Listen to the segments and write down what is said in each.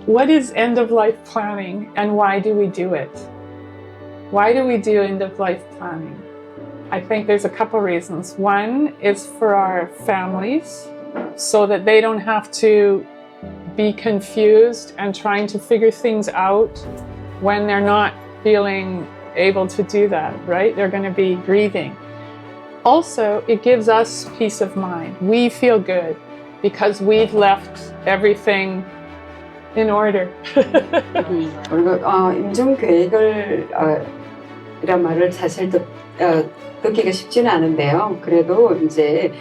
What is end-of-life planning and why do we do it? Why do we do end-of-life planning? I think there's a couple reasons. One is for our families, so that they don't have to be confused and trying to figure things out when they're not feeling able to do that, right? They're going to be grieving. Also, it gives us peace of mind. We feel good because we've left everything in order. 그리고 임종 계획을 이란 말을 사실 듣기가 쉽지는 않은데요. 그래도 이제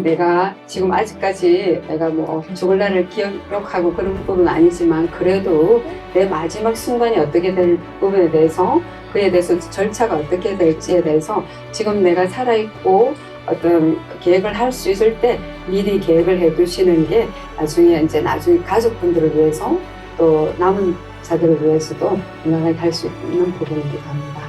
내가 지금 아직까지 내가 뭐 죽을 날을 기억하고 그런 부분은 아니지만 그래도 내 마지막 순간이 어떻게 될 부분에 대해서 그에 대해서 절차가 어떻게 될지에 대해서 지금 내가 살아있고 어떤 계획을 할 수 있을 때 미리 계획을 해두시는 게 나중에 가족분들을 위해서 또 남은 자들을 위해서도 건강하게 할 수 있는 부분이기도 합니다.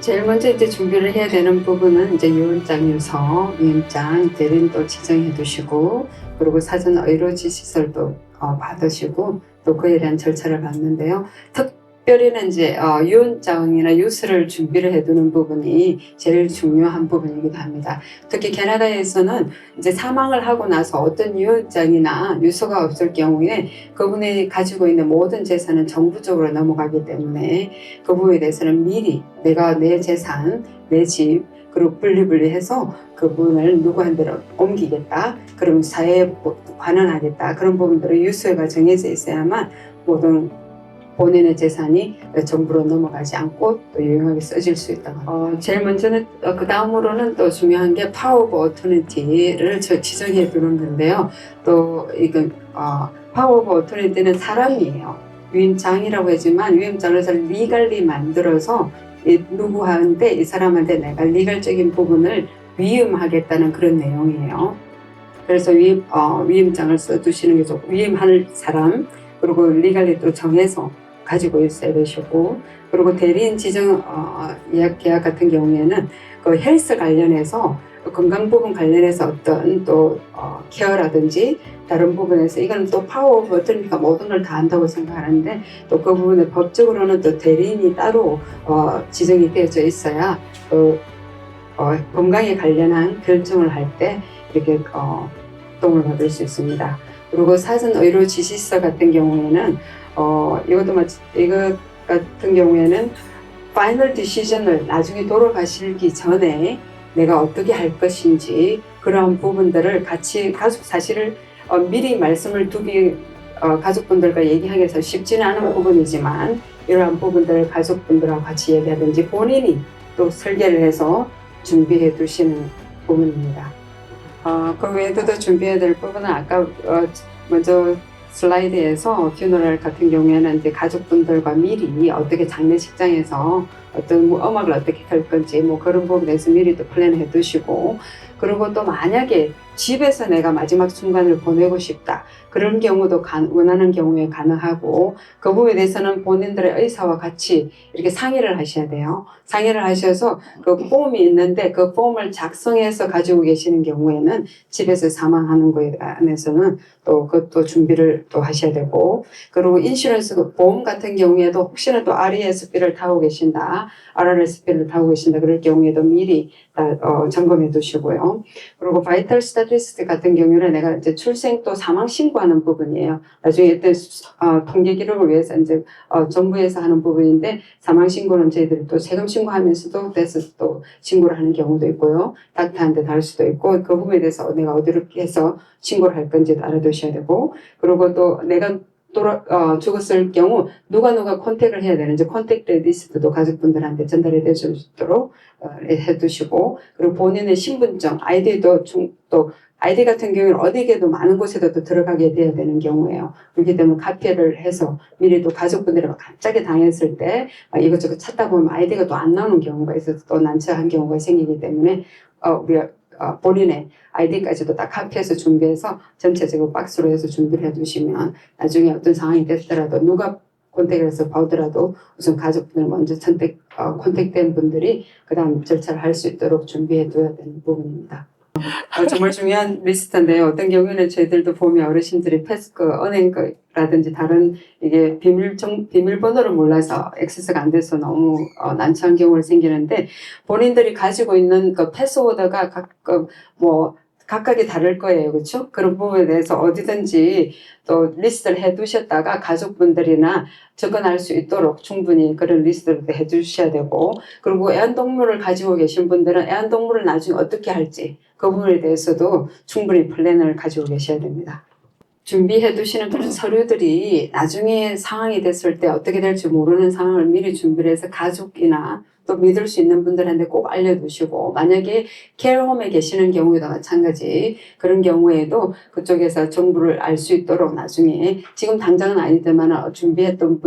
제일 먼저 이제 준비를 해야 되는 부분은 이제 유언장 유서, 위임장, 대리인도 지정해 두시고 그리고 사전 의료 지시서도 받으시고 또 그에 대한 절차를 받는데요. 특별히는 이제 유언장이나 유서를 준비를 해두는 부분이 제일 중요한 부분이기도 합니다. 특히 캐나다에서는 이제 사망을 하고 나서 어떤 유언장이나 유서가 없을 경우에 그분이 가지고 있는 모든 재산은 정부적으로 넘어가기 때문에 그 부분에 대해서는 미리 내가 내 재산, 내 집 그리고 분리해서 그 부분을 누구한테로 옮기겠다. 그러면 사회에 관원하겠다. 그런 부분들을 유서가 정해져 있어야만 모든 본인의 재산이 정부로 넘어가지 않고 또 유용하게 써질 수 있다고. 제일 먼저는 그 다음으로는 또 중요한 게 파워 오브 어토리티를 지정해 두는 건데요. 또 이건 파워 오브 어토리티는 사람이에요. 위임장이라고 하지만 위임장을 리갈리 만들어서 누구한테 이 사람한테 내가 리갈적인 부분을 위임하겠다는 그런 내용이에요. 그래서 위임장을 써두시는 게 좋고 위임할 사람 그리고 리갈리 또 정해서 가지고 있어야 되시고 그리고 대리인 지정 계약 같은 경우에는 그 헬스 관련해서 건강 부분 관련해서 어떤 또 케어라든지 다른 부분에서 이건 또 파워 오브 어토리티가 모든 걸 다 한다고 생각하는데 또 그 부분에 법적으로는 또 대리인이 따로 지정이 되어져 있어야 건강에 관련한 결정을 할 때 이렇게 도움을 받을 수 있습니다. 그리고 사전 의료 지시서 같은 경우에는 이거 같은 경우에는 파이널 디시전을 나중에 돌아가시기 전에 내가 어떻게 할 것인지 그러한 부분들을 같이 사실을 미리 말씀을 두기 가족분들과 얘기하기가 쉽지는 않은 부분이지만 이러한 부분들을 가족분들하고 같이 얘기하든지 본인이 또 설계를 해서 준비해 두시는 부분입니다. 그 외에도 준비해야 될 부분은 아까 먼저 슬라이드에서 퓨너럴 같은 경우에는 이제 가족분들과 미리 어떻게 장례식장에서 어떤 음악을 어떻게 할 건지 뭐 그런 부분에서 미리 또 플랜해 두시고 그리고 또 만약에 집에서 내가 마지막 순간을 보내고 싶다. 그런 경우도 원하는 경우에 가능하고 그 부분에 대해서는 본인들의 의사와 같이 이렇게 상의를 하셔야 돼요. 상의를 하셔서 그 폼이 있는데 그 폼을 작성해서 가지고 계시는 경우에는 집에서 사망하는 거에 관해서는 또 그것도 준비를 또 하셔야 되고 그리고 인슈런스 보험 같은 경우에도 혹시나 또 RESP를 타고 계신다. RRSP를 타고 계신다. 그럴 경우에도 미리 점검해 두시고요. 그리고 바이탈 스태티스틱 같은 경우는 내가 이제 출생 또 사망 신고하는 부분이에요. 나중에 이때 통계 기록을 위해서 이제 정부에서 하는 부분인데 사망 신고는 저희들이 또 세금 신고하면서도 또 신고를 하는 경우도 있고요. 닥터한테 다를 수도 있고 그 부분에 대해서 내가 어디로 해서 신고를 할 건지도 알아두셔야 되고 그리고 또 내가 죽었을 경우 누가 컨택을 해야 되는지 컨택트 리스트도 가족분들한테 전달해 드릴 수 있도록 해두시고 그리고 본인의 신분증, 아이디도 또 아이디 같은 경우는 어디에도 많은 곳에도 또 들어가게 돼야 되는 경우예요. 그렇기 때문에 카피를 해서 미리 또 가족분들이 갑자기 당했을 때 이것저것 찾다 보면 아이디가 또 안 나오는 경우가 있어서 또 난처한 경우가 생기기 때문에 우리가 본인의 아이디까지도 다 카피해서 준비해서 전체적으로 박스로 해서 준비를 해두시면 나중에 어떤 상황이 됐더라도 누가 컨택을 해서 보더라도 우선 가족분을 먼저 컨택된 분들이 그 다음 절차를 할 수 있도록 준비해 둬야 되는 부분입니다. 정말 중요한 리스트인데요. 어떤 경우에는 저희들도 보면 어르신들이 은행라든지 다른 이게 비밀번호를 몰라서 액세스가 안 돼서 너무 난처한 경우가 생기는데 본인들이 가지고 있는 그 패스워드가 각각이 다를 거예요. 그렇죠? 그런 부분에 대해서 어디든지 또 리스트를 해 두셨다가 가족분들이나 접근할 수 있도록 충분히 그런 리스트를 해 주셔야 되고, 그리고 애완동물을 가지고 계신 분들은 애완동물을 나중에 어떻게 할지 그 부분에 대해서도 충분히 플랜을 가지고 계셔야 됩니다. 준비해 두시는 그런 서류들이 나중에 상황이 됐을 때 어떻게 될지 모르는 상황을 미리 준비를 해서 가족이나 또 믿을 수 있는 분들한테 꼭 알려두시고, 만약에 케어홈에 계시는 경우에도 마찬가지 그런 경우에도 그쪽에서 정보를 알 수 있도록 나중에 지금 당장은 아니지만 준비했던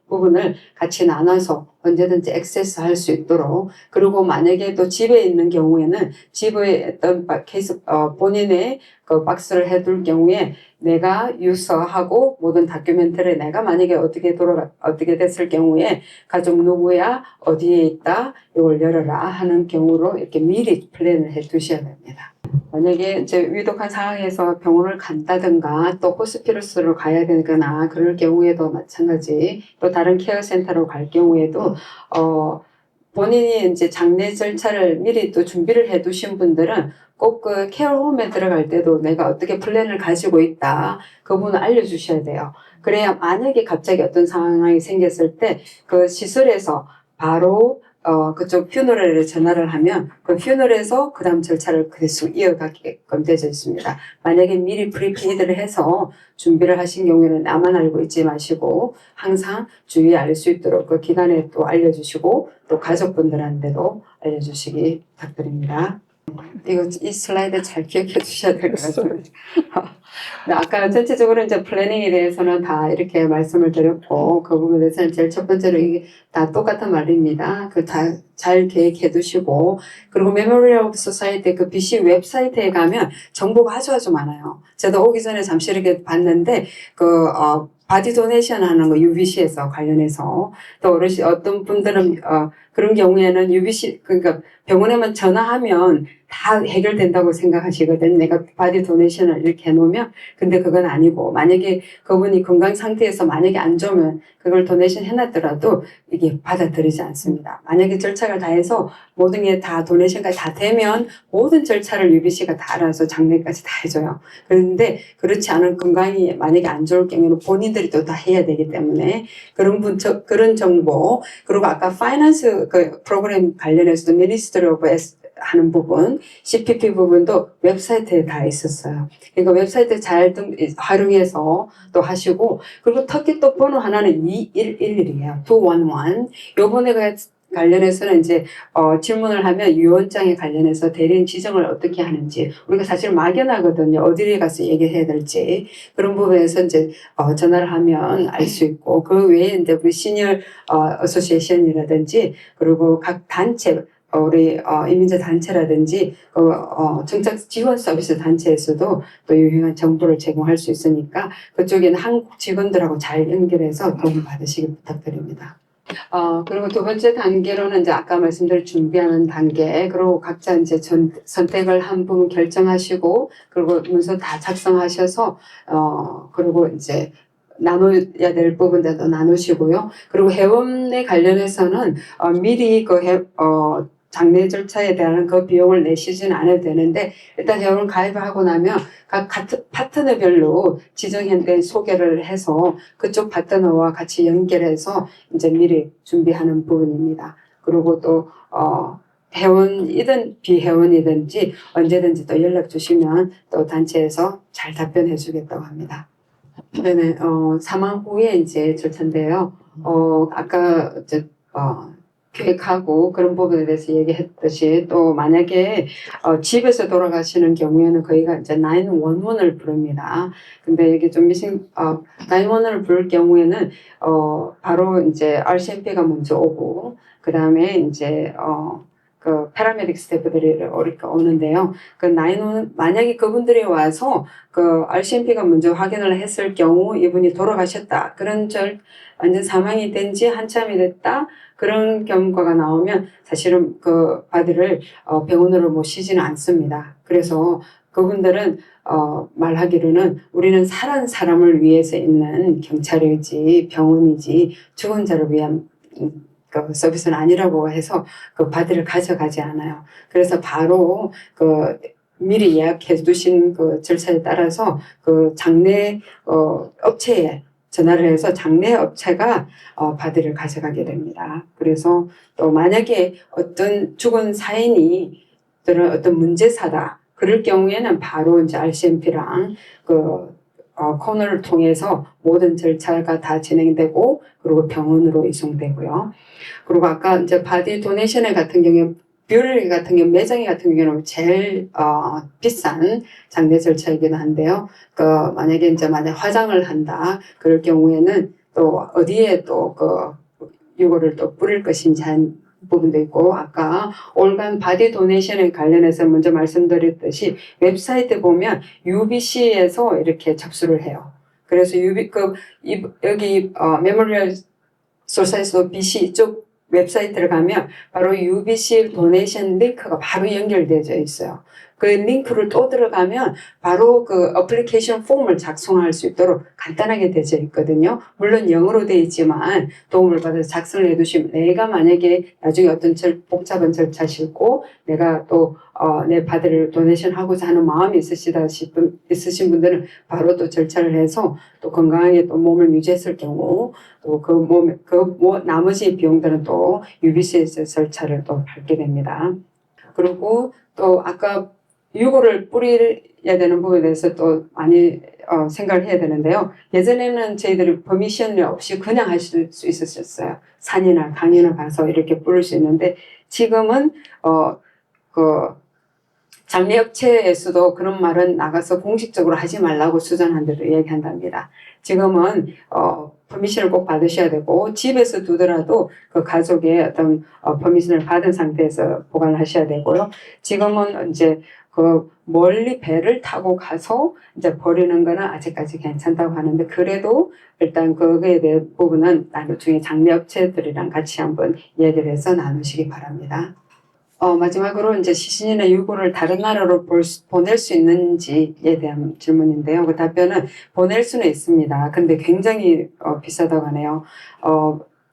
부분을 같이 나눠서 언제든지 액세스할 수 있도록, 그리고 만약에 또 집에 있는 경우에는 집에 어떤 케이스 본인의 그 박스를 해둘 경우에 내가 유서하고 모든 다큐멘터리 내가 만약에 어떻게 됐을 경우에 가족 누구야 어디에 있다 이걸 열어라 하는 경우로 이렇게 미리 플랜을 해 두셔야 됩니다. 만약에 이제 위독한 상황에서 병원을 간다든가 또 호스피러스로 가야 되거나 그럴 경우에도 마찬가지, 또 다른 케어센터로 갈 경우에도 본인이 이제 장례 절차를 미리 또 준비를 해 두신 분들은 꼭 그 케어홈에 들어갈 때도 내가 어떻게 플랜을 가지고 있다 그 부분을 알려주셔야 돼요. 그래야 만약에 갑자기 어떤 상황이 생겼을 때 그 시설에서 바로 그쪽 퓨너럴에 전화를 하면 그 퓨너럴에서 그 다음 절차를 계속 이어가게끔 되어 있습니다. 만약에 미리 프리피드를 해서 준비를 하신 경우에는 나만 알고 있지 마시고 항상 주위에 알 수 있도록 그 기간에 또 알려주시고 또 가족분들한테도 알려주시기 부탁드립니다. 이 슬라이드 잘 기억해 주셔야 될 것 같습니다. 아까 전체적으로 이제 플래닝에 대해서는 다 이렇게 말씀을 드렸고, 그 부분에 대해서는 제일 첫 번째로 이게 다 똑같은 말입니다. 그 다 잘 계획해 두시고, 그리고 메모리얼 소사이티 그 BC 웹사이트에 가면 정보가 아주 많아요. 저도 오기 전에 잠시 이렇게 봤는데 바디 도네이션 하는 거 UBC에서 관련해서 또 어떤 분들은 그런 경우에는 UBC 그러니까 병원에만 전화하면 다 해결된다고 생각하시거든. 내가 바디 도네이션을 이렇게 해놓으면. 근데 그건 아니고, 만약에 그분이 건강 상태에서 만약에 안 좋으면 그걸 도네이션 해놨더라도 이게 받아들이지 않습니다. 만약에 절차를 다 해서 모든 게 다 도네이션까지 다 되면 모든 절차를 UBC가 다 알아서 장례까지 다 해줘요. 그런데 그렇지 않은 건강이 만약에 안 좋을 경우에는 본인들이 또 다 해야 되기 때문에 그런 정보, 그리고 아까 파이낸스 그 프로그램 관련해서도 미니스트리 오브 하는 부분, CPP 부분도 웹사이트에 다 있었어요. 그러니까 웹사이트 잘 활용해서 또 하시고, 그리고 특히 또 번호 하나는 2111이에요. 211. 요번에 관련해서는 이제 질문을 하면 유언장에 관련해서 대리인 지정을 어떻게 하는지, 우리가 사실 막연하거든요. 어디에 가서 얘기해야 될지 그런 부분에서 이제 전화를 하면 알 수 있고, 그 외에 이제 우리 시니어 어소시에이션이라든지 그리고 각 단체 우리 이민자 단체라든지 정착 지원 서비스 단체에서도 또 유용한 정보를 제공할 수 있으니까 그쪽에는 한국 직원들하고 잘 연결해서 도움을 받으시기 부탁드립니다. 그리고 두 번째 단계로는 이제 아까 말씀드린 준비하는 단계, 그리고 각자 이제 선택을 한 부분 결정하시고, 그리고 문서 다 작성하셔서, 그리고 이제 나눠야 될 부분들도 나누시고요. 그리고 회원에 관련해서는 미리 장례 절차에 대한 그 비용을 내시지는 않아도 되는데, 일단 회원을 가입하고 나면 각 파트너별로 지정된 소개를 해서 그쪽 파트너와 같이 연결해서 이제 미리 준비하는 부분입니다. 그리고 또 회원이든 비회원이든지 언제든지 또 연락 주시면 또 단체에서 잘 답변해 주겠다고 합니다. 네네, 사망 후에 이제 절차인데요. 아까 계획하고 그런 부분에 대해서 얘기했듯이, 또 만약에 집에서 돌아가시는 경우에는 거기가 이제 911을 부릅니다. 근데 이게 좀 911을 부를 경우에는 바로 이제 RCMP가 먼저 오고, 그 다음에 이제 그 패러메딕 스태프들이 이렇게 오는데요. 그 911 만약에 그분들이 와서 그 RCMP가 먼저 확인을 했을 경우 이분이 돌아가셨다. 그런 완전 사망이 된 지 한참이 됐다. 그런 경과가 나오면 사실은 그 바디를 병원으로 모시지는 않습니다. 그래서 그분들은 말하기로는 우리는 살아난 사람을 위해서 있는 경찰이지 병원이지 죽은 자를 위한 그 서비스는 아니라고 해서 그 바디를 가져가지 않아요. 그래서 바로 그 미리 예약해 두신 그 절차에 따라서 그 장례 업체에 전화를 해서 장례 업체가 바디를 가져가게 됩니다. 그래서 또 만약에 어떤 죽은 사인이 어떤 문제사다. 그럴 경우에는 바로 이제 RCMP랑 그 코너를 통해서 모든 절차가 다 진행되고 그리고 병원으로 이송되고요. 그리고 아까 이제 바디 도네이션 같은 경우에 뷰러리 같은 경우 매장회 같은 경우는 제일 비싼 장례 절차이기도 한데요. 만약에 만약 화장을 한다 그럴 경우에는 또 어디에 또 이거를 또 뿌릴 것인지 한 부분도 있고 아까 올간 바디 도네이션에 관련해서 먼저 말씀드렸듯이 웹사이트 보면 UBC에서 이렇게 접수를 해요. 그래서 여기 메모리얼 소사이티 오브 BC 이쪽 웹사이트를 가면 바로 UBC 도네이션 링크가 바로 연결되어 있어요. 그 링크를 또 들어가면 바로 그 어플리케이션 폼을 작성할 수 있도록 간단하게 되어 있거든요. 물론 영어로 되어 있지만 도움을 받아서 작성을 해두시면 내가 만약에 나중에 어떤 복잡한 절차 싫고 내가 또 내 바디를 도네이션 하고자 하는 마음이 있으신 분들은 바로 또 절차를 해서 또 건강하게 또 몸을 유지했을 경우 또 나머지 비용들은 또 UBC에서 절차를 또 밟게 됩니다. 그리고 또 아까 유골을 뿌려야 되는 부분에 대해서 또 많이 생각을 해야 되는데요. 예전에는 저희들이 퍼미션 없이 그냥 하실 수 있었어요. 산이나 강이나 가서 이렇게 뿌릴 수 있는데 지금은 장례업체에서도 그런 말은 나가서 공식적으로 하지 말라고 수전한대로 얘기한답니다. 지금은 퍼미션을 꼭 받으셔야 되고 집에서 두더라도 그 가족의 어떤 퍼미션을 받은 상태에서 보관을 하셔야 되고요. 지금은 이제 멀리 배를 타고 가서 이제 버리는 거는 아직까지 괜찮다고 하는데 그래도 일단 그거에 대한 부분은 나중에 장례업체들이랑 같이 한번 얘기를 해서 나누시기 바랍니다. 마지막으로 이제 시신이나 유골을 다른 나라로 보낼 수 있는지에 대한 질문인데요. 그 답변은 보낼 수는 있습니다. 근데 굉장히 비싸다고 하네요.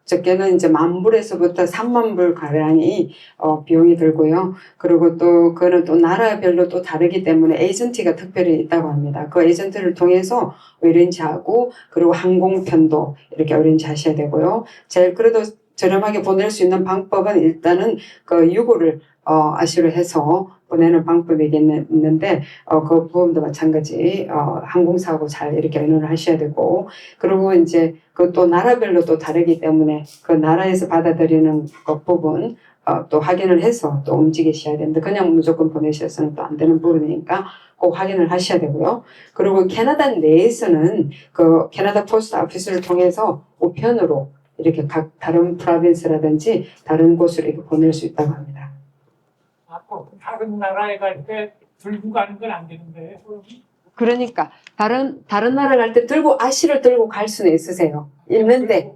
적게는 이제 10,000불에서부터 30,000불 가량이 비용이 들고요. 그리고 또 그거는 또 나라별로 또 다르기 때문에 에이전트가 특별히 있다고 합니다. 그 에이전트를 통해서 어레인지하고 그리고 항공편도 이렇게 어레인지 하셔야 되고요. 제일 그래도 저렴하게 보낼 수 있는 방법은 일단은 그 유골을 아시로 해서 보내는 방법이 있는데 그 부분도 마찬가지 항공사하고 잘 이렇게 의논을 하셔야 되고 그리고 이제 그 또 나라별로 또 다르기 때문에 그 나라에서 받아들이는 그 부분 또 확인을 해서 또 움직이셔야 되는데 그냥 무조건 보내셔서는 또 안 되는 부분이니까 꼭 확인을 하셔야 되고요. 그리고 캐나다 내에서는 그 캐나다 포스트 오피스를 통해서 우편으로 이렇게 각 다른 프로빈스라든지 다른 곳으로 이렇게 보낼 수 있다고 합니다. 다른 나라에 갈 때 들고 가는 건 안 되는데. 그러니까 다른 나라 갈 때 아시를 들고 갈 수는 있는데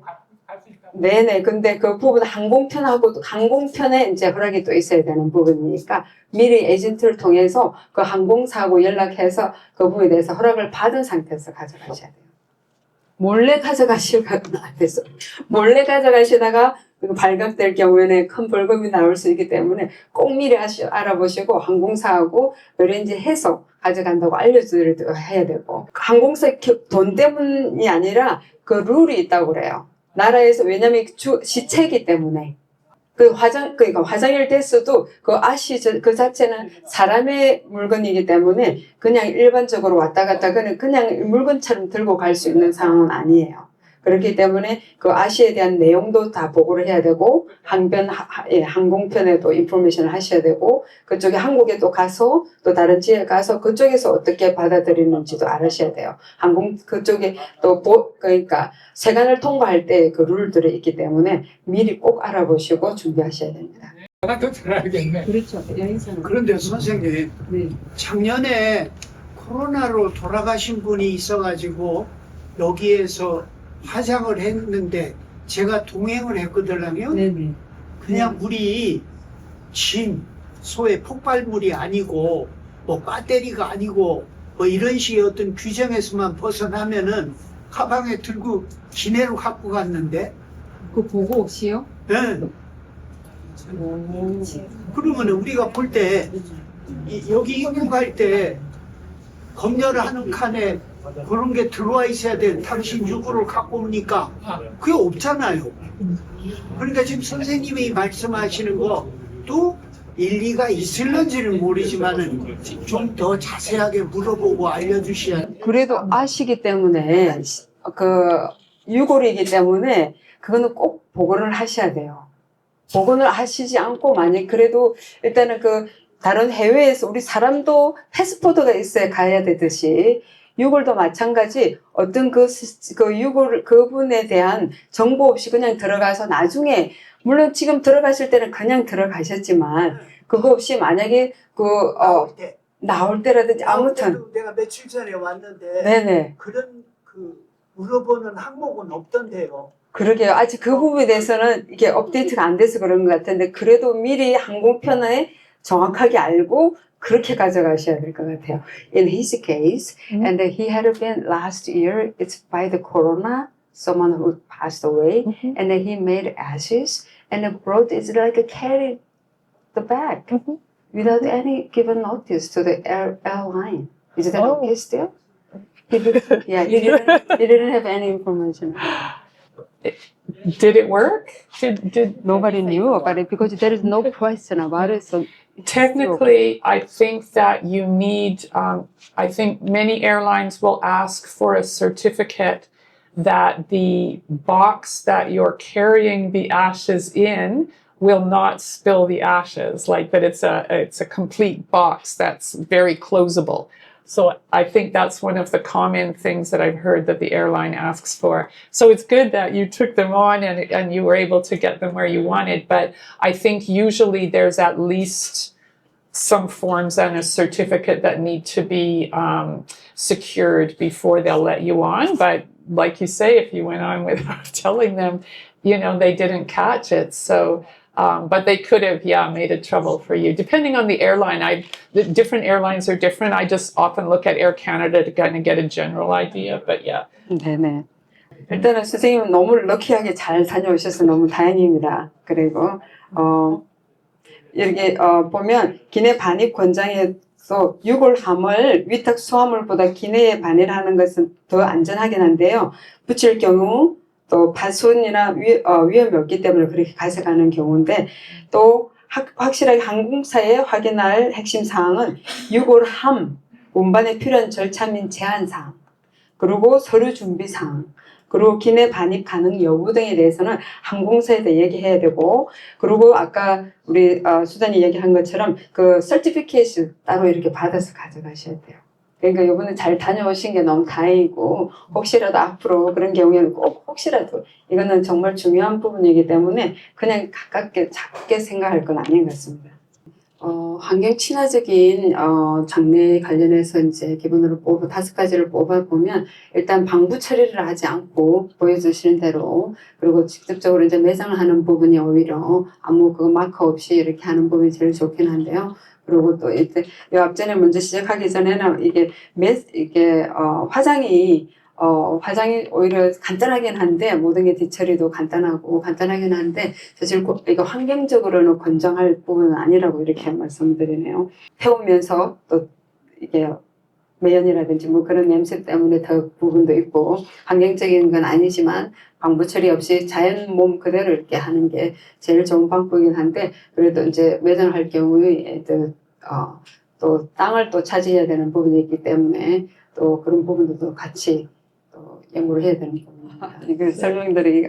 네네. 근데 그 부분 항공편에 이제 허락이 또 있어야 되는 부분이니까 미리 에이전트를 통해서 그 항공사하고 연락해서 그 부분에 대해서 허락을 받은 상태에서 가져가셔야 돼요. 몰래 가져가시면 안 돼서 몰래 가져가시다가 발각될 경우에는 큰 벌금이 나올 수 있기 때문에 꼭 미리 알아보시고 항공사하고 어레인지 해서 가져간다고 해야 되고 항공사 돈 때문이 아니라 그 룰이 있다고 그래요. 나라에서 왜냐면 시체이기 때문에 그러니까 화장일 됐어도 그 아시 그 자체는 사람의 물건이기 때문에 그냥 일반적으로 왔다 갔다 그냥 물건처럼 들고 갈 수 있는 상황은 아니에요. 그렇기 때문에 그 아시에 대한 내용도 다 보고를 해야 되고 항공편에도 인포메이션을 하셔야 되고 그쪽에 한국에 또 가서 또 다른 지역에 가서 그쪽에서 어떻게 받아들이는지도 알으셔야 돼요. 그쪽에 또 그러니까 세관을 통과할 때 그 룰들이 있기 때문에 미리 꼭 알아보시고 준비하셔야 됩니다. 하나 더 들어야겠네. 그렇죠. 여행사는. 그런데 선생님, 네. 작년에 코로나로 돌아가신 분이 있어가지고 여기에서 화장을 했는데 제가 동행을 했거든요. 네네. 그냥 물이 소의 폭발물이 아니고 뭐 배터리가 아니고 뭐 이런 식의 어떤 규정에서만 벗어나면은 가방에 들고 기내로 갖고 갔는데 그 보고 없이요? 예. 그러면 우리가 볼 때 여기 입국할 때 검열을 하는 칸에 그런 게 들어와 있어야 돼. 당신 유구를 갖고 오니까 그게 없잖아요. 그러니까 지금 선생님이 말씀하시는 것도 일리가 있을런지는 모르지만은 좀 더 자세하게 물어보고 알려주셔야 돼요. 그래도 아시기 때문에 그 유골이기 때문에 그거는 꼭 복원을 하셔야 돼요. 복원을 하시지 않고 만약 그래도 일단은 그 다른 해외에서 우리 사람도 패스포드가 있어야 가야 되듯이 유골도 마찬가지 어떤 그 유골 그분에 대한 정보 없이 그냥 들어가서 나중에 물론 지금 들어가실 때는 그냥 들어가셨지만 그거 없이 만약에 나올 때라든지 아무튼 내가 며칠 전에 왔는데 네네 그런 물어보는 항목은 없던데요. 그러게요. 아직 그 부분에 대해서는 이게 업데이트가 안 돼서 그런 것 같은데 그래도 미리 항공편에 정확하게 알고 그렇게 가져가셔야 될 것 같아요. In his case, and he had been last year, it's by the corona, someone who passed away, and then he made ashes, and brought it like a carry the bag without any given notice to the airline. Is that okay still? He didn't have any information. Did it work? Did Nobody knew about it because there is no question about it. So technically, I think that you need, I think many airlines will ask for a certificate that the box that you're carrying the ashes in will not spill the ashes, like that it's a complete box that's very closable. So I think that's one of the common things that I've heard that the airline asks for. So it's good that you took them on and you were able to get them where you wanted. But I think usually there's at least some forms and a certificate that need to be secured before they'll let you on. But like you say, if you went on without telling them, they didn't catch it. So but they could have, made it trouble for you. Depending on the airline, the different airlines are different. I just often look at Air Canada to kind of get a general idea, but yeah. 네네. 일단은 선생님은 너무 럭키하게 잘 다녀오셔서 너무 다행입니다. 그리고 이렇게 보면 기내 반입 권장에서 유골함을 위탁 수화물보다 기내에 반입하는 것은 더 안전하긴 한데요. 붙일 경우 또 파손이나 위험이 없기 때문에 그렇게 가져가는 경우인데 또 확실하게 항공사에 확인할 핵심 사항은 유골함, 운반에 필요한 절차 및 제한 사항, 그리고 서류 준비 사항, 그리고 기내 반입 가능 여부 등에 대해서는 항공사에다 얘기해야 되고 그리고 아까 우리 수잔이 얘기한 것처럼 그 서티피케이션 따로 이렇게 받아서 가져가셔야 돼요. 그러니까 이번에 잘 다녀오신 게 너무 다행이고 혹시라도 앞으로 그런 경우에는 꼭 혹시라도 이거는 정말 중요한 부분이기 때문에 그냥 가깝게 작게 생각할 건 아닌 것 같습니다. 환경 친화적인 장례 관련해서 이제 기본으로 5가지를 뽑아보면 일단 방부 처리를 하지 않고 보여주시는 대로 그리고 직접적으로 이제 매장을 하는 부분이 오히려 아무 그 마커 없이 이렇게 하는 부분이 제일 좋긴 한데요. 그리고 또 이때 이 앞전에 먼저 시작하기 전에는 이게 화장이 오히려 간단하긴 한데 모든 게 뒤처리도 간단하긴 한데 사실 이거 환경적으로는 권장할 부분은 아니라고 이렇게 말씀드리네요. 태우면서 또 이게 매연이라든지 뭐 그런 냄새 때문에 더 부분도 있고 환경적인 건 아니지만 방부 처리 없이 자연 몸 그대로 이렇게 하는 게 제일 좋은 방법이긴 한데 그래도 이제 매장할 경우에 또 땅을 또 차지해야 되는 부분이 있기 때문에 또 그런 부분도 같이 또 연구를 해야 되는 부분입니다. 그 설명드리기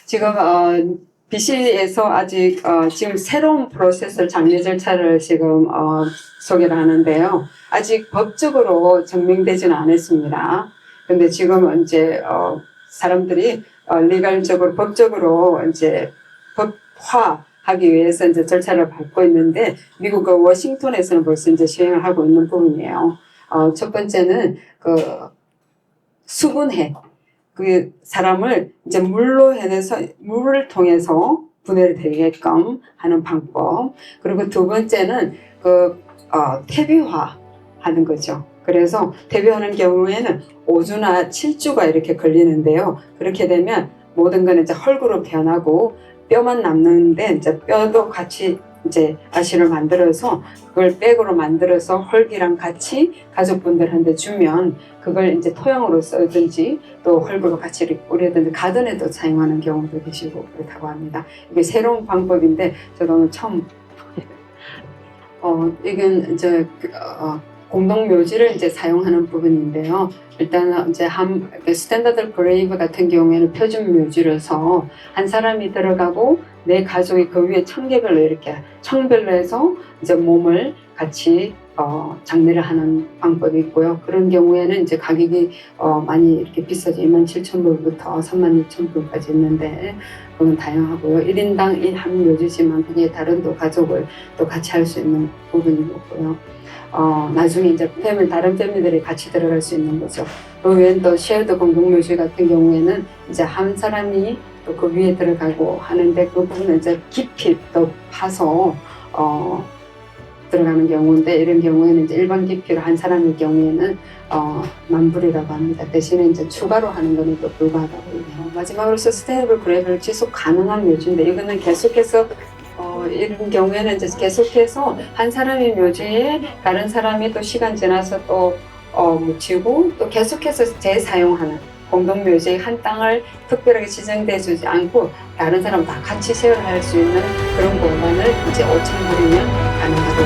지금 BC에서 아직 지금 새로운 프로세스 장례 절차를 지금 소개를 하는데요. 아직 법적으로 증명되지는 않았습니다. 근데 지금 이제 사람들이 리갈적으로 법적으로 이제 법화 하기 위해서 이제 절차를 밟고 있는데 미국의 워싱턴에서는 벌써 이제 시행을 하고 있는 부분이에요. 첫 번째는 그 수분해 그 사람을 이제 물로 해내서 물을 통해서 분해를 되게끔 하는 방법. 그리고 두 번째는 퇴비화 하는 거죠. 그래서 퇴비하는 경우에는 5주나 7주가 이렇게 걸리는데요. 그렇게 되면 모든 건 이제 헐구로 변하고 뼈만 남는데 이제 뼈도 같이 이제 아시를 만들어서 그걸 백으로 만들어서 헐기랑 같이 가족분들한테 주면 그걸 이제 토양으로 쓰든지 또 헐구로 같이 이렇게 뿌리든지 가든에도 사용하는 경우도 계시고 그렇다고 합니다. 이게 새로운 방법인데 저도 오늘 처음 이건 이제 공동 묘지를 이제 사용하는 부분인데요. 일단 이제 스탠다드 그레이브 같은 경우에는 표준 묘지로서 한 사람이 들어가고 내 가족이 그 위에 청개별로 이렇게 청별로 해서 이제 몸을 같이 장례를 하는 방법이 있고요. 그런 경우에는 이제 가격이 많이 이렇게 비싸죠. 27,000불부터 36,000불까지 있는데 그건 다양하고요. 1인당 한 묘지지만 그게 다른 또 가족을 또 같이 할 수 있는 부분이고요. 나중에 이제 다른 패밀리들이 같이 들어갈 수 있는 거죠. 그 외엔 또 쉐어드 공동묘지 같은 경우에는 이제 한 사람이 또 그 위에 들어가고 하는데 그 부분은 이제 깊이 또 파서 들어가는 경우인데 이런 경우에는 이제 일반 깊이로 한 사람의 경우에는 만불이라고 합니다. 대신에 이제 추가로 하는 거는 또 불가하다고 해요. 마지막으로 서스테이너블 그레이브를 지속 가능한 묘지인데 이거는 계속해서 이런 경우에는 이제 계속해서 한 사람의 묘지에 다른 사람이 또 시간 지나서 또 묻히고 또 계속해서 재사용하는 공동묘지의 한 땅을 특별하게 지정돼 주지 않고 다른 사람 다 같이 쉐어를 할 수 있는 그런 공간을 이제 5,000불이면 가능하다.